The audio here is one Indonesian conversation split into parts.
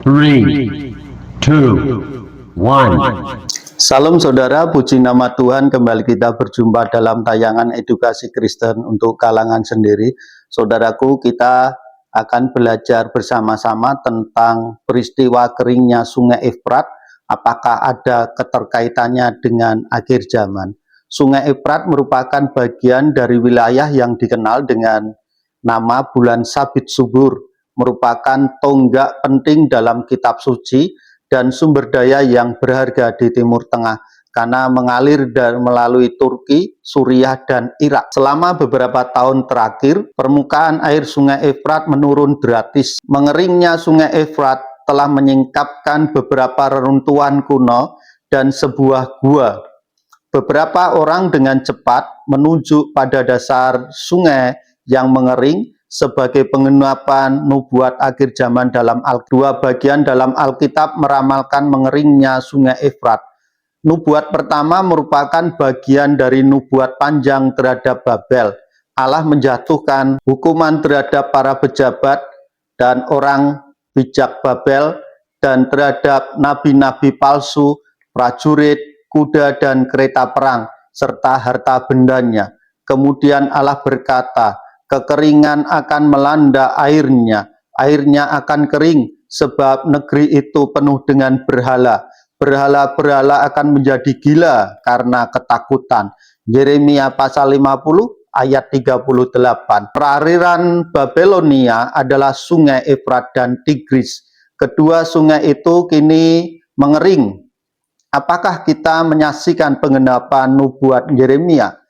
3, 2, 1. Salam saudara, puji nama Tuhan. Kembali kita berjumpa dalam tayangan edukasi Kristen untuk kalangan sendiri. Saudaraku, kita akan belajar bersama-sama tentang peristiwa keringnya Sungai Efrat. Apakah ada keterkaitannya dengan akhir zaman? Sungai Efrat merupakan bagian dari wilayah yang dikenal dengan nama bulan sabit subur, merupakan tonggak penting dalam kitab suci dan sumber daya yang berharga di Timur Tengah karena mengalir dan melalui Turki, Suriah, dan Irak. Selama beberapa tahun terakhir, permukaan air Sungai Efrat menurun drastis. Mengeringnya Sungai Efrat telah menyingkapkan beberapa reruntuhan kuno dan sebuah gua. Beberapa orang dengan cepat menunjuk pada dasar sungai yang mengering sebagai penggenapan nubuat akhir zaman dalam dua bagian dalam Alkitab meramalkan mengeringnya Sungai Efrat. Nubuat pertama merupakan bagian dari nubuat panjang terhadap Babel. Allah menjatuhkan hukuman terhadap para pejabat dan orang bijak Babel dan terhadap nabi-nabi palsu, prajurit, kuda dan kereta perang, serta harta bendanya. Kemudian Allah berkata, kekeringan akan melanda airnya akan kering, sebab negeri itu penuh dengan berhala. Berhala-berhala akan menjadi gila karena ketakutan. Yeremia pasal 50 ayat 38. Perairan Babelonia adalah Sungai Efrat dan Tigris. Kedua sungai itu kini mengering. Apakah kita menyaksikan penggenapan nubuat Yeremia?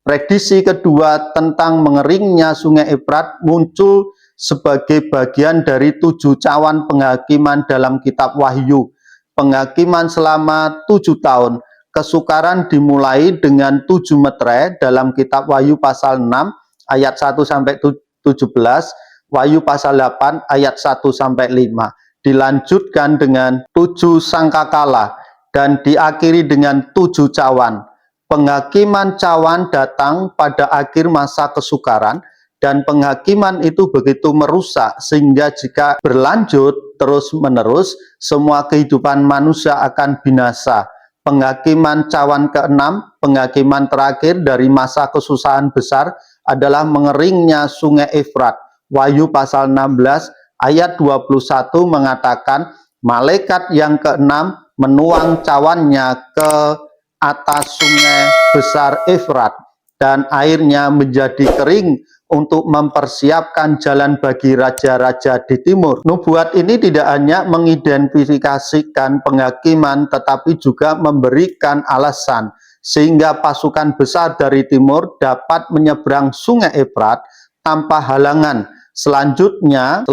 Prediksi kedua tentang mengeringnya Sungai Efrat muncul sebagai bagian dari 7 cawan penghakiman dalam kitab Wahyu. Penghakiman selama 7 tahun. Kesukaran dimulai dengan 7 meterai dalam kitab Wahyu pasal 6 ayat 1-17, Wahyu pasal 8 ayat 1-5. Dilanjutkan dengan 7 sangkakala dan diakhiri dengan 7 cawan. Penghakiman cawan datang pada akhir masa kesukaran, dan penghakiman itu begitu merusak sehingga jika berlanjut terus-menerus, semua kehidupan manusia akan binasa. Penghakiman cawan ke-6, penghakiman terakhir dari masa kesusahan besar adalah mengeringnya Sungai Efrat. Wahyu pasal 16 ayat 21 mengatakan, malaikat yang ke-6 menuang cawannya ke atas sungai besar Efrat dan airnya menjadi kering untuk mempersiapkan jalan bagi raja-raja di timur. Nubuat ini tidak hanya mengidentifikasikan penghakiman tetapi juga memberikan alasan sehingga pasukan besar dari timur dapat menyeberang Sungai Efrat tanpa halangan. Selanjutnya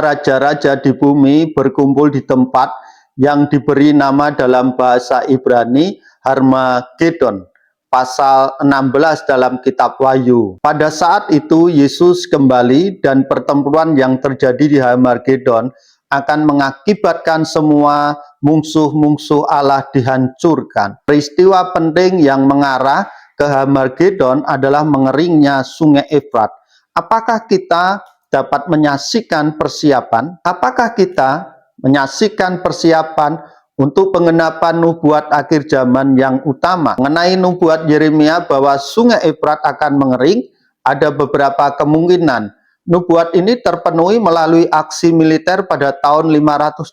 raja-raja di bumi berkumpul di tempat yang diberi nama dalam bahasa Ibrani Harmagedon, pasal 16 dalam kitab Wahyu. Pada saat itu Yesus kembali dan pertempuran yang terjadi di Harmagedon akan mengakibatkan semua musuh-musuh Allah dihancurkan. Peristiwa penting yang mengarah ke Harmagedon adalah mengeringnya Sungai Efrat. Apakah kita dapat menyaksikan persiapan? Apakah kita menyaksikan persiapan untuk penggenapan nubuat akhir zaman yang utama? Mengenai nubuat Yeremia bahwa Sungai Efrat akan mengering, ada beberapa kemungkinan. Nubuat ini terpenuhi melalui aksi militer pada tahun 539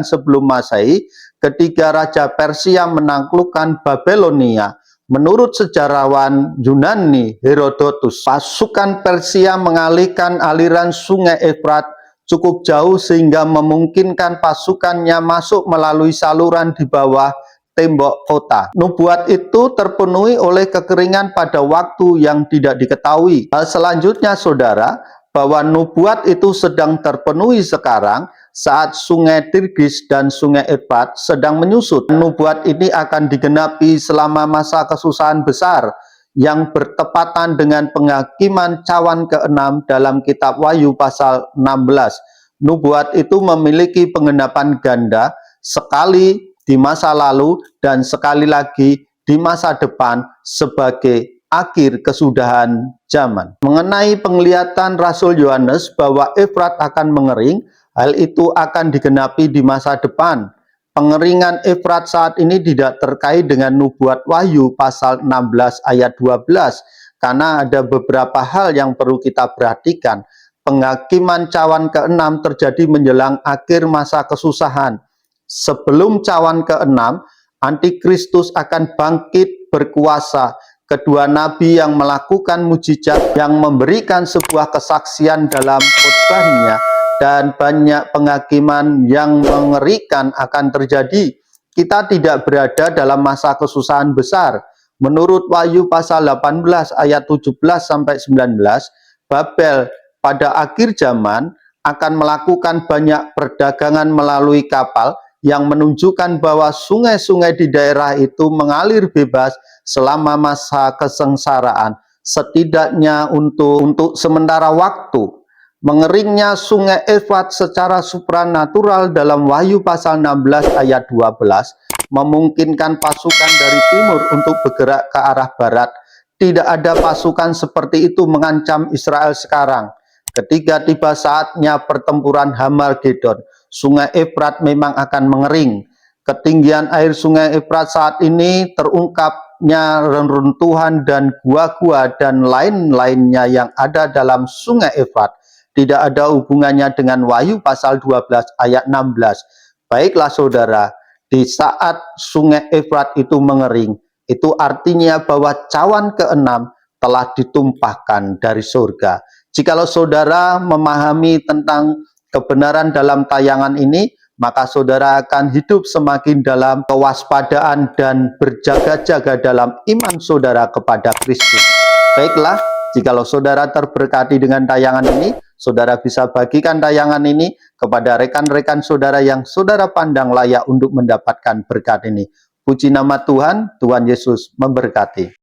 sebelum Masehi ketika Raja Persia menaklukkan Babelonia. Menurut sejarawan Yunani Herodotus, pasukan Persia mengalihkan aliran Sungai Efrat cukup jauh sehingga memungkinkan pasukannya masuk melalui saluran di bawah tembok kota. Nubuat itu terpenuhi oleh kekeringan pada waktu yang tidak diketahui. Hal selanjutnya saudara, bahwa nubuat itu sedang terpenuhi sekarang saat Sungai Tigris dan Sungai Efrat sedang menyusut. Nubuat ini akan digenapi selama masa kesusahan besar yang bertepatan dengan penghakiman cawan ke-6 dalam kitab Wahyu pasal 16. Nubuat itu memiliki penggenapan ganda, sekali di masa lalu dan sekali lagi di masa depan sebagai akhir kesudahan zaman. Mengenai penglihatan Rasul Yohanes bahwa Efrat akan mengering, Hal itu akan digenapi di masa depan. Pengeringan Efrat saat ini tidak terkait dengan nubuat Wahyu pasal 16 ayat 12, karena ada beberapa hal yang perlu kita perhatikan. Penghakiman cawan ke-6 terjadi menjelang akhir masa kesusahan. Sebelum cawan ke-6, Antikristus akan bangkit berkuasa. Kedua nabi yang melakukan mujizat, yang memberikan sebuah kesaksian dalam khotbahnya, dan banyak penghakiman yang mengerikan akan terjadi. Kita tidak berada dalam masa kesusahan besar. Menurut Wahyu pasal 18 ayat 17 sampai 19, Babel pada akhir zaman akan melakukan banyak perdagangan melalui kapal yang menunjukkan bahwa sungai-sungai di daerah itu mengalir bebas selama masa kesengsaraan, setidaknya untuk sementara waktu. Mengeringnya sungai Efrat secara supranatural dalam Wahyu pasal 16 ayat 12 memungkinkan pasukan dari timur untuk bergerak ke arah barat. Tidak ada pasukan seperti itu mengancam Israel sekarang. Ketika tiba saatnya pertempuran Hamagedon, sungai Efrat memang akan mengering. Ketinggian air sungai Efrat saat ini terungkapnya reruntuhan dan gua-gua dan lain-lainnya yang ada dalam sungai Efrat tidak ada hubungannya dengan Wahyu pasal 12 ayat 16. Baiklah saudara, di saat sungai Efrat itu mengering, itu artinya bahwa cawan ke-6 telah ditumpahkan dari surga. Jikalau saudara memahami tentang kebenaran dalam tayangan ini, maka saudara akan hidup semakin dalam kewaspadaan dan berjaga-jaga dalam iman saudara kepada Kristus. Baiklah, jikalau saudara terberkati dengan tayangan ini, saudara bisa bagikan tayangan ini kepada rekan-rekan saudara yang saudara pandang layak untuk mendapatkan berkat ini. Puji nama Tuhan, Tuhan Yesus memberkati.